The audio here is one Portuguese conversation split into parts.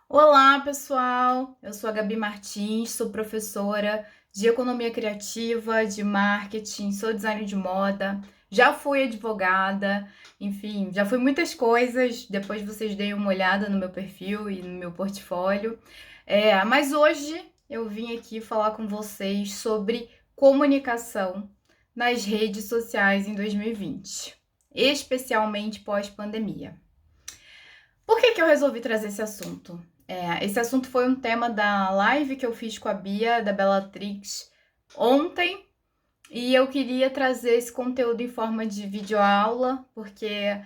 Olá, pessoal! Eu sou a Gabi Martins, sou professora de economia criativa, de marketing, sou designer de moda, já fui advogada, enfim, já fui muitas coisas. Depois vocês deem uma olhada no meu perfil e no meu portfólio. Mas hoje eu vim aqui falar com vocês sobre comunicação nas redes sociais em 2020, especialmente pós-pandemia. Por que eu resolvi trazer esse assunto? Esse assunto foi um tema da live que eu fiz com a Bia, da Bellatrix, ontem, e eu queria trazer esse conteúdo em forma de videoaula, porque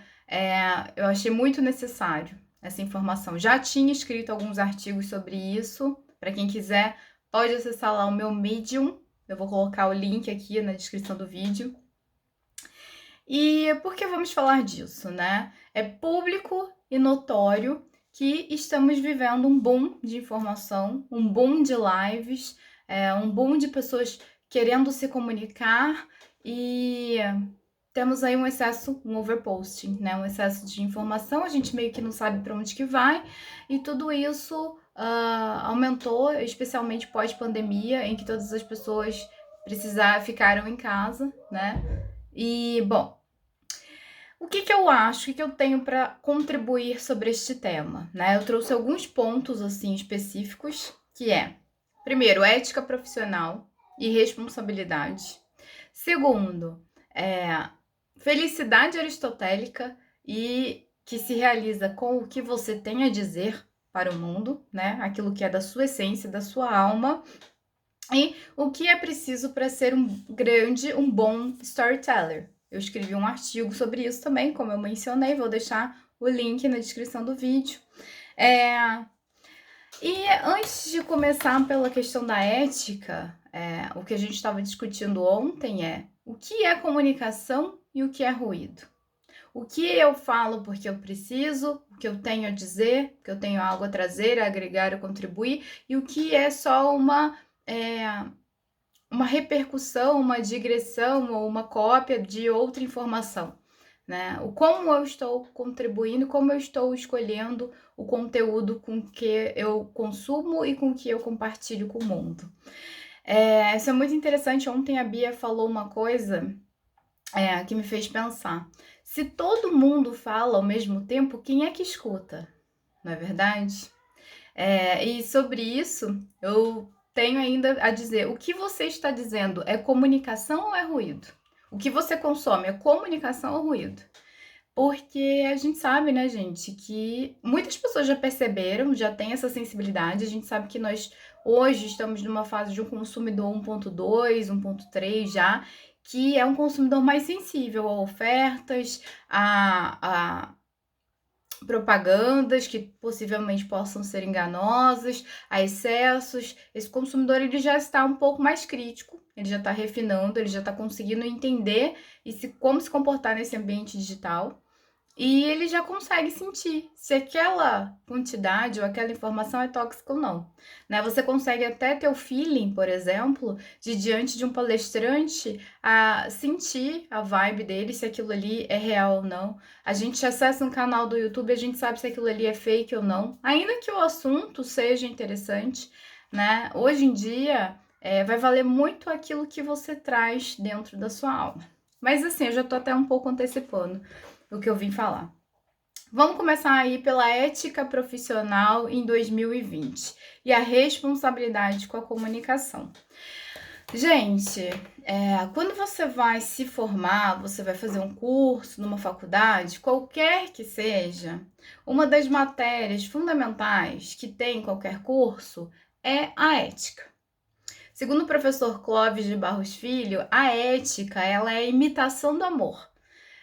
eu achei muito necessário essa informação. Já tinha escrito alguns artigos sobre isso, para quem quiser, pode acessar lá o meu Medium, eu vou colocar o link aqui na descrição do vídeo. E por que vamos falar disso, né? É público e notório que estamos vivendo um boom de informação, um boom de lives, um boom de pessoas querendo se comunicar e temos aí um excesso, um overposting, né? Um excesso de informação, a gente meio que não sabe para onde que vai e tudo isso aumentou, especialmente pós-pandemia, em que todas as pessoas ficaram em casa, né? E, bom, o que eu acho, o que eu tenho para contribuir sobre este tema, né? Eu trouxe alguns pontos assim específicos, que é, primeiro, ética profissional e responsabilidade. Segundo, felicidade aristotélica e que se realiza com o que você tem a dizer para o mundo, né? Aquilo que é da sua essência, da sua alma. E o que é preciso para ser um bom storyteller. Eu escrevi um artigo sobre isso também, como eu mencionei, vou deixar o link na descrição do vídeo. E antes de começar pela questão da ética, o que a gente estava discutindo ontem é o que é comunicação e o que é ruído. O que eu falo porque eu preciso, o que eu tenho a dizer, que eu tenho algo a trazer, a agregar, a contribuir, e o que é só uma repercussão, uma digressão ou uma cópia de outra informação, né? O como eu estou contribuindo, como eu estou escolhendo o conteúdo com que eu consumo e com que eu compartilho com o mundo. Isso é muito interessante. Ontem a Bia falou uma coisa que me fez pensar. Se todo mundo fala ao mesmo tempo, quem é que escuta? Não é verdade? E sobre isso, eu tenho ainda a dizer: o que você está dizendo é comunicação ou é ruído? O que você consome é comunicação ou ruído? Porque a gente sabe, né, gente, que muitas pessoas já perceberam, já tem essa sensibilidade. A gente sabe que nós hoje estamos numa fase de um consumidor 1.2, 1.3 já, que é um consumidor mais sensível a ofertas, a propagandas que possivelmente possam ser enganosas, a excessos. Esse consumidor ele já está um pouco mais crítico, ele já está refinando, ele já está conseguindo entender como se comportar nesse ambiente digital. E ele já consegue sentir se aquela quantidade ou aquela informação é tóxica ou não, né? Você consegue até ter o feeling, por exemplo, de diante de um palestrante, a sentir a vibe dele, se aquilo ali é real ou não. A gente acessa um canal do YouTube, a gente sabe se aquilo ali é fake ou não, ainda que o assunto seja interessante, né? Hoje em dia, vai valer muito aquilo que você traz dentro da sua alma. Mas assim, eu já tô até um pouco antecipando o que eu vim falar. Vamos começar aí pela ética profissional em 2020 e a responsabilidade com a comunicação. Gente, quando você vai se formar, você vai fazer um curso numa faculdade, qualquer que seja, uma das matérias fundamentais que tem em qualquer curso é a ética. Segundo o professor Clóvis de Barros Filho, a ética ela é a imitação do amor.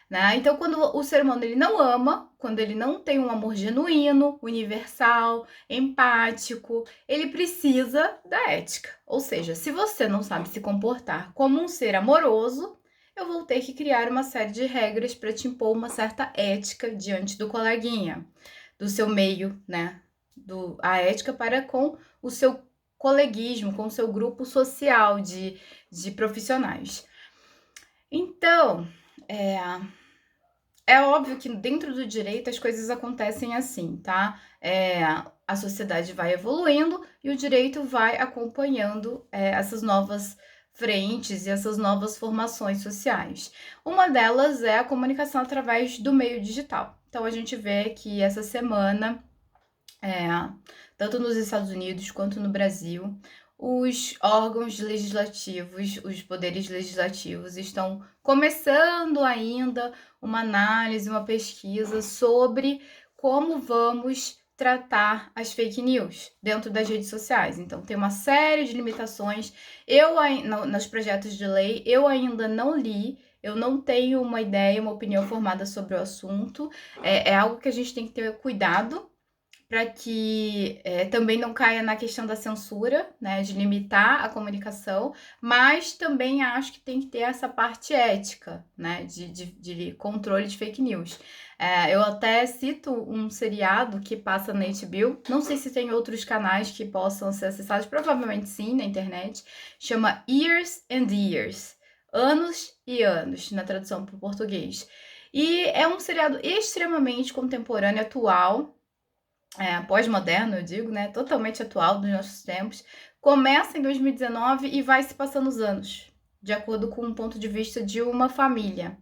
Né? Então, quando o ser humano ele não ama, quando ele não tem um amor genuíno, universal, empático, ele precisa da ética. Ou seja, se você não sabe se comportar como um ser amoroso, eu vou ter que criar uma série de regras para te impor uma certa ética diante do coleguinha, do seu meio, né? A ética para com o seu coleguismo, com o seu grupo social de profissionais. Então, é óbvio que dentro do direito as coisas acontecem assim, tá? a sociedade vai evoluindo e o direito vai acompanhando essas novas frentes e essas novas formações sociais. Uma delas é a comunicação através do meio digital. Então, a gente vê que essa semana, tanto nos Estados Unidos quanto no Brasil, os órgãos legislativos, os poderes legislativos, estão começando ainda uma análise, uma pesquisa sobre como vamos tratar as fake news dentro das redes sociais. Então, tem uma série de limitações. Nos projetos de lei, eu ainda não li, eu não tenho uma ideia, uma opinião formada sobre o assunto. É algo que a gente tem que ter cuidado para que também não caia na questão da censura, né, de limitar a comunicação, mas também acho que tem que ter essa parte ética, né, de controle de fake news. Eu até cito um seriado que passa na HBO, não sei se tem outros canais que possam ser acessados, provavelmente sim, na internet, chama Years and Years, Anos e Anos, na tradução para o português. E é um seriado extremamente contemporâneo, atual, pós-moderno, eu digo, né? Totalmente atual dos nossos tempos. Começa em 2019 e vai se passando os anos, de acordo com o ponto de vista de uma família.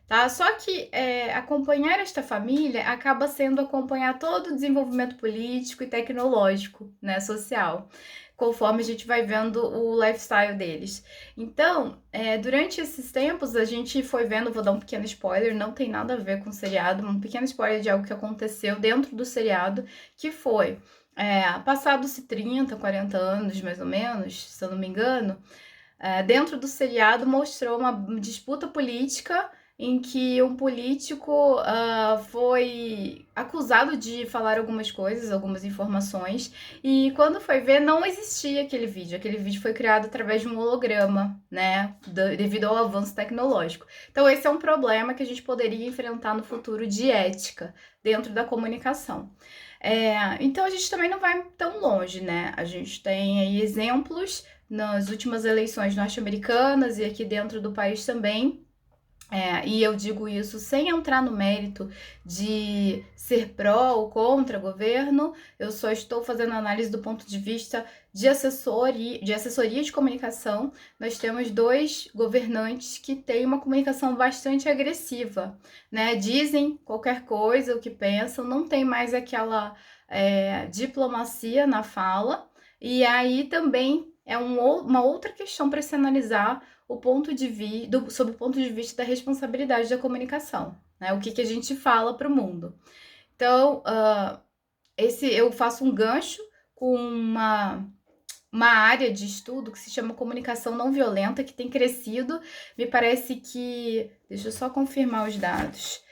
Tá? Só que acompanhar esta família acaba sendo acompanhar todo o desenvolvimento político e tecnológico, né, social, conforme a gente vai vendo o lifestyle deles. Então, durante esses tempos, a gente foi vendo, vou dar um pequeno spoiler, não tem nada a ver com o seriado, um pequeno spoiler de algo que aconteceu dentro do seriado, que foi, passados-se 30, 40 anos, mais ou menos, se eu não me engano, dentro do seriado mostrou uma disputa política em que um político foi acusado de falar algumas coisas, algumas informações, e quando foi ver, não existia aquele vídeo. Aquele vídeo foi criado através de um holograma, né, devido ao avanço tecnológico. Então, esse é um problema que a gente poderia enfrentar no futuro de ética dentro da comunicação. Então, a gente também não vai tão longe, né? A gente tem aí exemplos nas últimas eleições norte-americanas e aqui dentro do país também. E eu digo isso sem entrar no mérito de ser pró ou contra governo, eu só estou fazendo análise do ponto de vista de assessoria de comunicação. Nós temos 2 governantes que têm uma comunicação bastante agressiva, né? Dizem qualquer coisa, o que pensam, não tem mais aquela diplomacia na fala, e aí também é uma outra questão para se analisar sob o ponto de vista da responsabilidade da comunicação, né? O que a gente fala para o mundo. Então, eu faço um gancho com uma área de estudo que se chama comunicação não violenta, que tem crescido. Me parece que, deixa eu só confirmar os dados,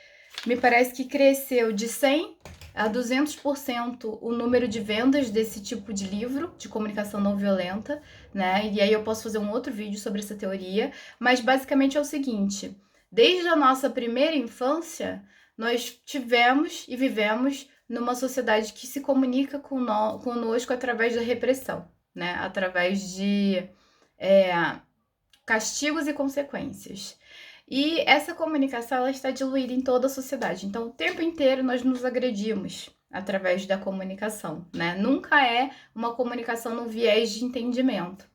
me parece que cresceu de 100 a 200% o número de vendas desse tipo de livro, de comunicação não violenta, né? E aí eu posso fazer um outro vídeo sobre essa teoria, mas basicamente é o seguinte: desde a nossa primeira infância, nós tivemos e vivemos numa sociedade que se comunica conosco através da repressão, né? Através de castigos e consequências. E essa comunicação ela está diluída em toda a sociedade. Então, o tempo inteiro nós nos agredimos através da comunicação, né? Nunca é uma comunicação no viés de entendimento.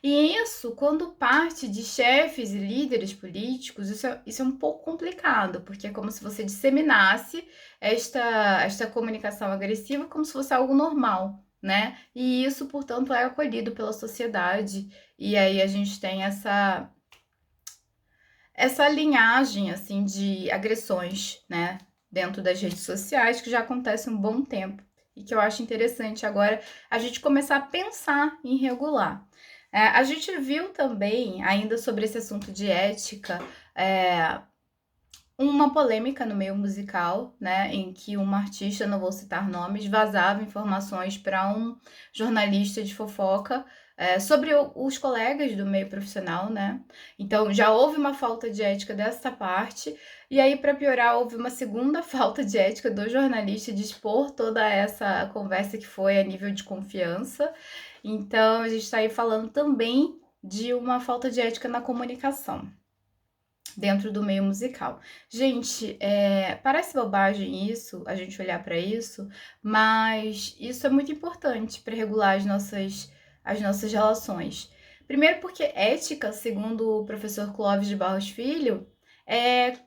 E isso, quando parte de chefes e líderes políticos, isso é um pouco complicado, porque é como se você disseminasse esta comunicação agressiva como se fosse algo normal, né? E isso, portanto, é acolhido pela sociedade. E aí a gente tem essa linhagem, assim, de agressões, né, dentro das redes sociais, que já acontece um bom tempo, e que eu acho interessante agora a gente começar a pensar em regular. A gente viu também, ainda sobre esse assunto de ética, uma polêmica no meio musical, né, em que uma artista, não vou citar nomes, vazava informações para um jornalista de fofoca sobre os colegas do meio profissional, né? Então já houve uma falta de ética dessa parte, e aí, para piorar, houve uma segunda falta de ética do jornalista de expor toda essa conversa que foi a nível de confiança. Então, a gente está aí falando também de uma falta de ética na comunicação. dentro do meio musical. Gente, parece bobagem isso, a gente olhar para isso, mas isso é muito importante para regular as nossas relações. Primeiro porque ética, segundo o professor Clóvis de Barros Filho, é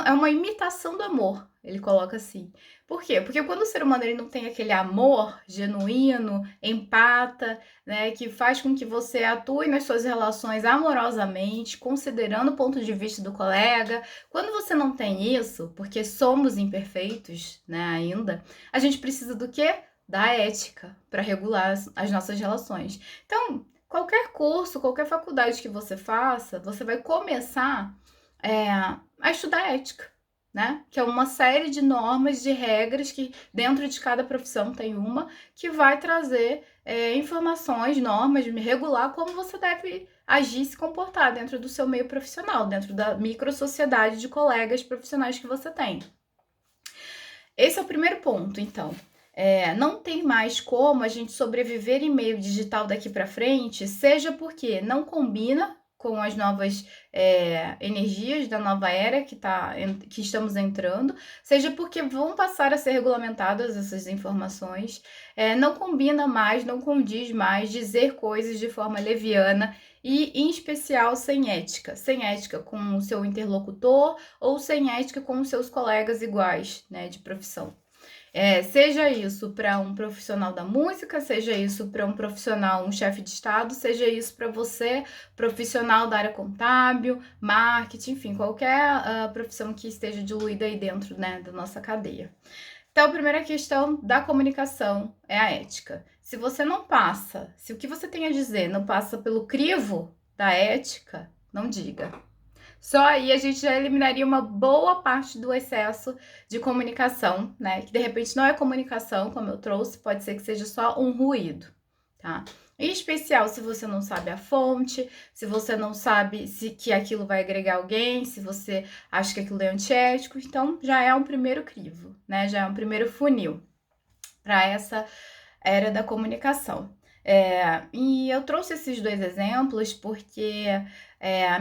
é uma imitação do amor, ele coloca assim. Por quê? Porque quando o ser humano ele não tem aquele amor genuíno, empata, né, que faz com que você atue nas suas relações amorosamente, considerando o ponto de vista do colega. Quando você não tem isso, porque somos imperfeitos, né, ainda, a gente precisa do quê? Da ética para regular as nossas relações. Então, qualquer curso, qualquer faculdade que você faça, você vai começar a estudar ética, né? Que é uma série de normas, de regras que dentro de cada profissão tem uma que vai trazer informações, normas, regular como você deve agir e se comportar dentro do seu meio profissional, dentro da microsociedade de colegas profissionais que você tem. Esse é o primeiro ponto, então. Não tem mais como a gente sobreviver em meio digital daqui para frente, seja porque não combina com as novas energias da nova era que estamos entrando, seja porque vão passar a ser regulamentadas essas informações, não combina mais, não condiz mais dizer coisas de forma leviana e, em especial, sem ética com o seu interlocutor ou sem ética com os seus colegas iguais, né, de profissão. Seja isso para um profissional da música, seja isso para um profissional, um chefe de estado, seja isso para você, profissional da área contábil, marketing, enfim, qualquer profissão que esteja diluída aí dentro, né, da nossa cadeia. Então, a primeira questão da comunicação é a ética. Se você não passa, se o que você tem a dizer não passa pelo crivo da ética, não diga. Só aí a gente já eliminaria uma boa parte do excesso de comunicação, né? Que de repente não é comunicação, como eu trouxe, pode ser que seja só um ruído, tá? Em especial se você não sabe a fonte, se você não sabe se que aquilo vai agregar alguém, se você acha que aquilo é antiético, então já é um primeiro crivo, né? Já é um primeiro funil para essa era da comunicação. E eu trouxe esses dois exemplos porque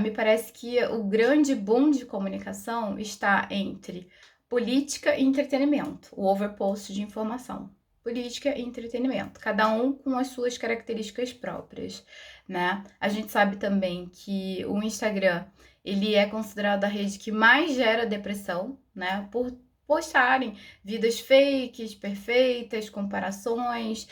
me parece que o grande boom de comunicação está entre política e entretenimento, o overpost de informação. Política e entretenimento, cada um com as suas características próprias, né? A gente sabe também que o Instagram, ele é considerado a rede que mais gera depressão, né? Por postarem vidas fakes, perfeitas, comparações,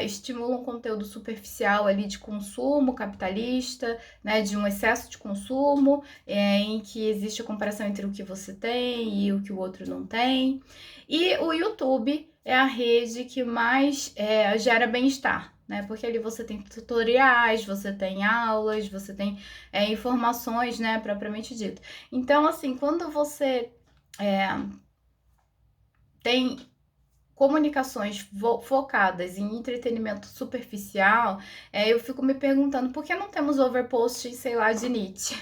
estimulam conteúdo superficial ali de consumo capitalista, né, de um excesso de consumo, em que existe a comparação entre o que você tem e o que o outro não tem. E o YouTube é a rede que mais gera bem-estar, né? Porque ali você tem tutoriais, você tem aulas, você tem informações, né, propriamente dito. Então, assim, quando você tem comunicações focadas em entretenimento superficial, eu fico me perguntando por que não temos overpost, sei lá, de Nietzsche.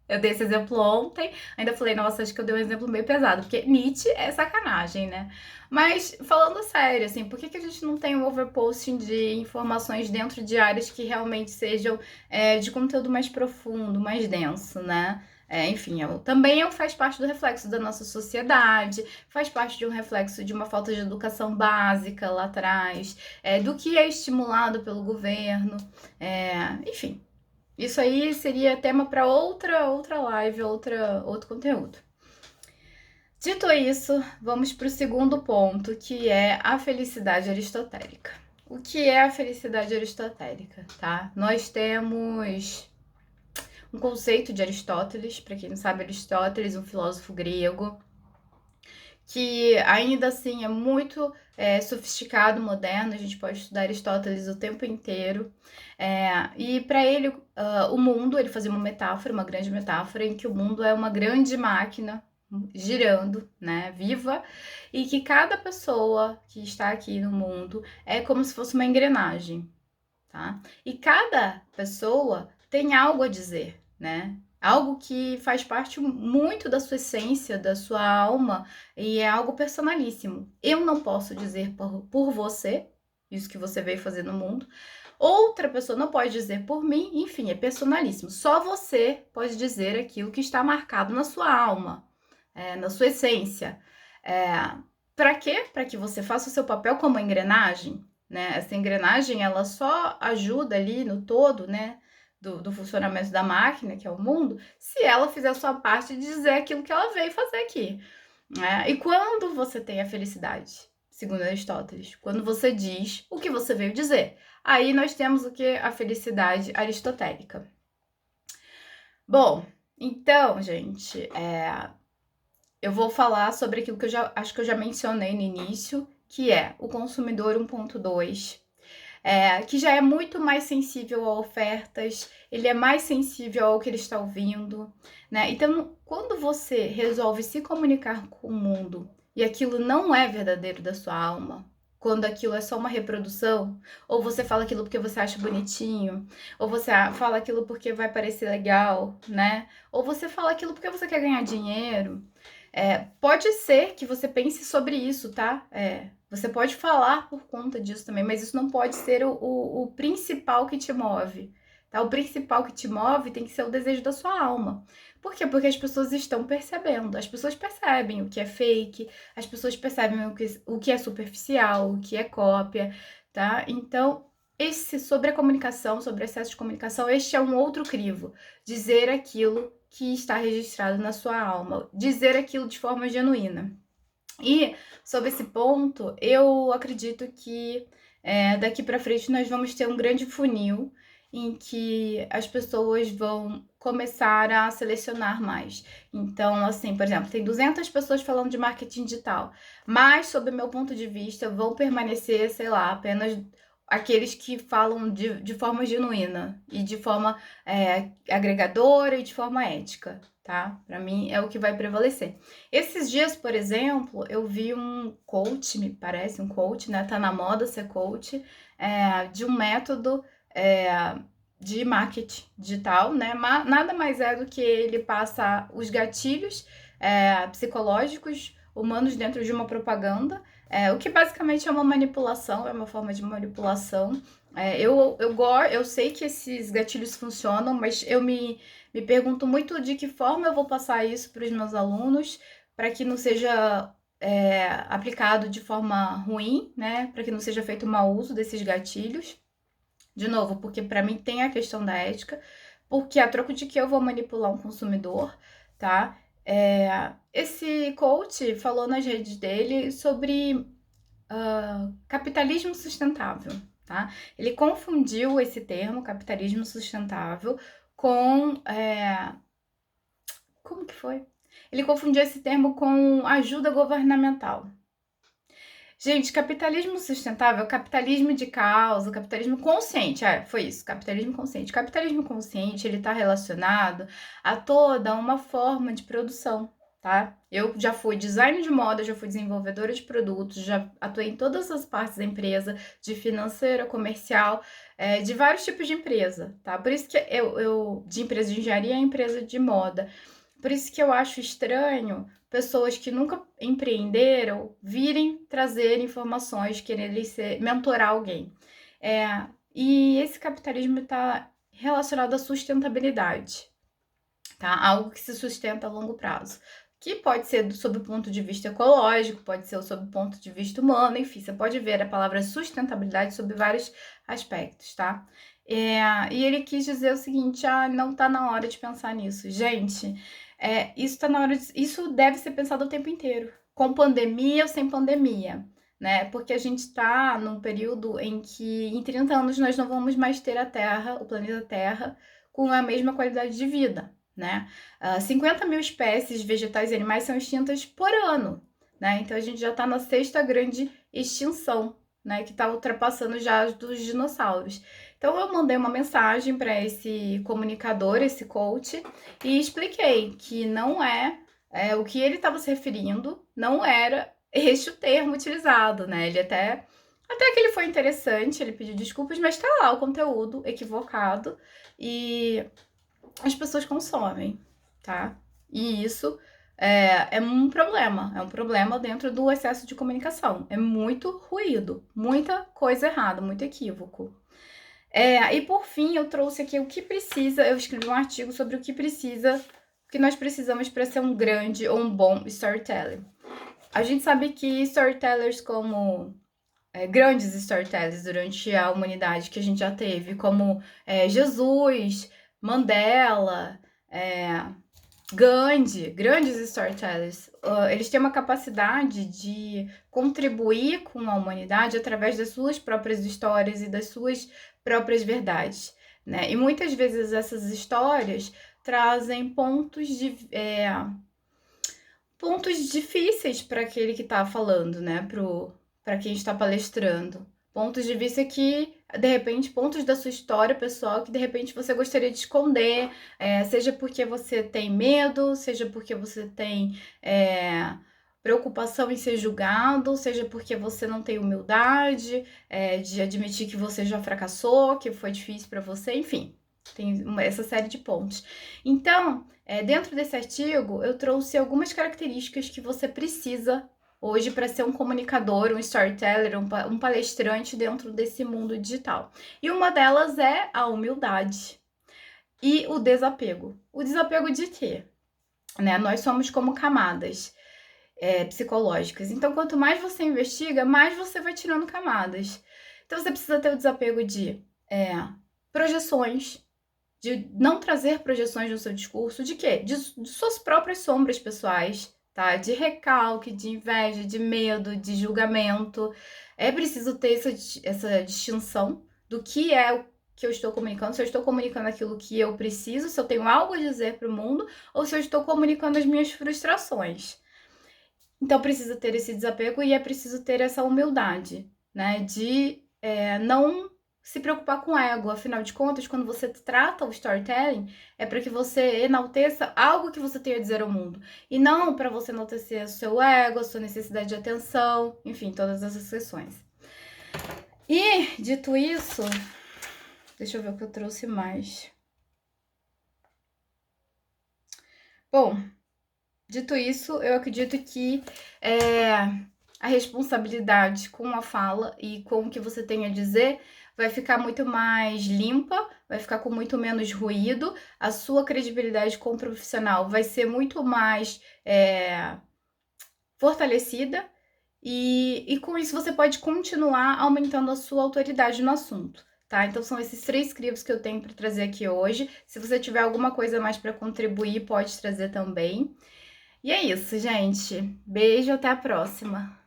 Eu dei esse exemplo ontem, ainda falei, nossa, acho que eu dei um exemplo meio pesado, porque Nietzsche é sacanagem, né? Mas, falando sério, assim, por que a gente não tem um overposting de informações dentro de áreas que realmente sejam de conteúdo mais profundo, mais denso, né? Enfim, também faz parte do reflexo da nossa sociedade, faz parte de um reflexo de uma falta de educação básica lá atrás, do que é estimulado pelo governo, enfim. Isso aí seria tema para outra live, outro conteúdo. Dito isso, vamos para o segundo ponto, que é a felicidade aristotélica. O que é a felicidade aristotélica, tá? Nós temos um conceito de Aristóteles, para quem não sabe, Aristóteles, um filósofo grego, que ainda assim é muito sofisticado, moderno, a gente pode estudar Aristóteles o tempo inteiro. E para ele, o mundo, ele fazia uma metáfora, uma grande metáfora, em que o mundo é uma grande máquina girando, né, viva, e que cada pessoa que está aqui no mundo é como se fosse uma engrenagem, tá? E cada pessoa tem algo a dizer, né? Algo que faz parte muito da sua essência, da sua alma, e é algo personalíssimo. Eu não posso dizer por você, isso que você veio fazer no mundo. Outra pessoa não pode dizer por mim, enfim, é personalíssimo. Só você pode dizer aquilo que está marcado na sua alma, na sua essência. Para quê? Para que você faça o seu papel como engrenagem, né? Essa engrenagem, ela só ajuda ali no todo, né? Do funcionamento da máquina, que é o mundo, se ela fizer a sua parte de dizer aquilo que ela veio fazer aqui, né? E quando você tem a felicidade, segundo Aristóteles, quando você diz o que você veio dizer, aí nós temos o que? A felicidade aristotélica. Bom, então, gente, eu vou falar sobre aquilo que acho que eu já mencionei no início, que é o consumidor 1.2, que já é muito mais sensível a ofertas, ele é mais sensível ao que ele está ouvindo, né? Então, quando você resolve se comunicar com o mundo e aquilo não é verdadeiro da sua alma, quando aquilo é só uma reprodução, ou você fala aquilo porque você acha bonitinho, ou você fala aquilo porque vai parecer legal, né? Ou você fala aquilo porque você quer ganhar dinheiro. Pode ser que você pense sobre isso, tá? Você pode falar por conta disso também, mas isso não pode ser o principal que te move, tá? O principal que te move tem que ser o desejo da sua alma. Por quê? Porque as pessoas estão percebendo, as pessoas percebem o que é fake, as pessoas percebem o que é superficial, o que é cópia, tá? Então, sobre a comunicação, sobre o excesso de comunicação, este é um outro crivo. Dizer aquilo que está registrado na sua alma, dizer aquilo de forma genuína. E sobre esse ponto, eu acredito que daqui para frente nós vamos ter um grande funil em que as pessoas vão começar a selecionar mais. Então, assim, por exemplo, tem 200 pessoas falando de marketing digital, mas, sob o meu ponto de vista, vão permanecer, sei lá, apenas aqueles que falam de forma genuína e de forma agregadora e de forma ética, tá? Para mim é o que vai prevalecer. Esses dias, por exemplo, eu vi um coach, me parece, um coach, né? Tá na moda ser coach, de um método de marketing digital, né? Nada mais é do que ele passar os gatilhos psicológicos humanos dentro de uma propaganda, o que basicamente é uma manipulação, é uma forma de manipulação. Eu sei que esses gatilhos funcionam, mas eu me pergunto muito de que forma eu vou passar isso para os meus alunos, para que não seja aplicado de forma ruim, né? Para que não seja feito mau uso desses gatilhos. De novo, porque para mim tem a questão da ética, porque a troco de que eu vou manipular um consumidor, tá? Esse coach falou nas redes dele sobre capitalismo sustentável, tá? Ele confundiu esse termo, capitalismo sustentável, com... como que foi? Ele confundiu esse termo com ajuda governamental. Gente, capitalismo sustentável, capitalismo de causa, capitalismo consciente, foi isso, capitalismo consciente. Capitalismo consciente, ele está relacionado a toda uma forma de produção, tá? Eu já fui designer de moda, já fui desenvolvedora de produtos, já atuei em todas as partes da empresa, de financeira, comercial, de vários tipos de empresa, tá? Por isso que de empresa de engenharia a empresa de moda. Por isso que eu acho estranho pessoas que nunca empreenderam virem trazer informações, quererem mentorar alguém. E esse capitalismo está relacionado à sustentabilidade, tá? Algo que se sustenta a longo prazo. Que pode ser sob o ponto de vista ecológico, pode ser sob o ponto de vista humano, enfim, você pode ver a palavra sustentabilidade sob vários aspectos, tá? E ele quis dizer o seguinte: não tá na hora de pensar nisso. Gente, isso deve ser pensado o tempo inteiro, com pandemia ou sem pandemia, né? Porque a gente está num período em que em 30 anos nós não vamos mais ter a Terra, o planeta Terra, com a mesma qualidade de vida, né? 50 mil espécies vegetais e animais são extintas por ano, né? Então a gente já está na 6ª grande extinção, né? Que está ultrapassando já as dos dinossauros. Então eu mandei uma mensagem para esse comunicador, esse coach, e expliquei que não o que ele estava se referindo, não era este o termo utilizado, né? Ele até que ele foi interessante, ele pediu desculpas, mas tá lá o conteúdo equivocado e as pessoas consomem, tá? E isso é um problema dentro do excesso de comunicação. É muito ruído, muita coisa errada, muito equívoco. E por fim, eu trouxe aqui o que precisa, eu escrevi um artigo sobre o que nós precisamos para ser um grande ou um bom storyteller. A gente sabe que storytellers como grandes storytellers durante a humanidade que a gente já teve, como Jesus, Mandela, Gandhi, grandes storytellers, eles têm uma capacidade de contribuir com a humanidade através das suas próprias histórias e das suas próprias verdades, né? E muitas vezes essas histórias trazem pontos difíceis para aquele que está falando, né? Para quem está palestrando. Pontos de vista que, de repente, pontos da sua história pessoal que, de repente, você gostaria de esconder, seja porque você tem medo, seja porque você tem preocupação em ser julgado, seja porque você não tem humildade de admitir que você já fracassou, que foi difícil para você, enfim. Tem essa série de pontos. Então, dentro desse artigo, eu trouxe algumas características que você precisa hoje para ser um comunicador, um storyteller, um palestrante dentro desse mundo digital. E uma delas é a humildade e o desapego. O desapego de quê? Né? Nós somos como camadas psicológicas. Então, quanto mais você investiga, mais você vai tirando camadas. Então, você precisa ter o desapego de projeções, de não trazer projeções no seu discurso, de quê? De suas próprias sombras pessoais, tá? De recalque, de inveja, de medo, de julgamento. É preciso ter essa distinção do que é o que eu estou comunicando, se eu estou comunicando aquilo que eu preciso, se eu tenho algo a dizer para o mundo, ou se eu estou comunicando as minhas frustrações. Então, precisa ter esse desapego e é preciso ter essa humildade, né? De não se preocupar com o ego. Afinal de contas, quando você trata o storytelling, é para que você enalteça algo que você tem a dizer ao mundo. E não para você enaltecer o seu ego, a sua necessidade de atenção, enfim, todas essas questões. E, dito isso, deixa eu ver o que eu trouxe mais. Bom, dito isso, eu acredito que a responsabilidade com a fala e com o que você tem a dizer vai ficar muito mais limpa, vai ficar com muito menos ruído, a sua credibilidade como profissional vai ser muito mais fortalecida e com isso você pode continuar aumentando a sua autoridade no assunto. Tá? Então são esses 3 crivos que eu tenho para trazer aqui hoje. Se você tiver alguma coisa mais para contribuir, pode trazer também. E é isso, gente. Beijo, até a próxima.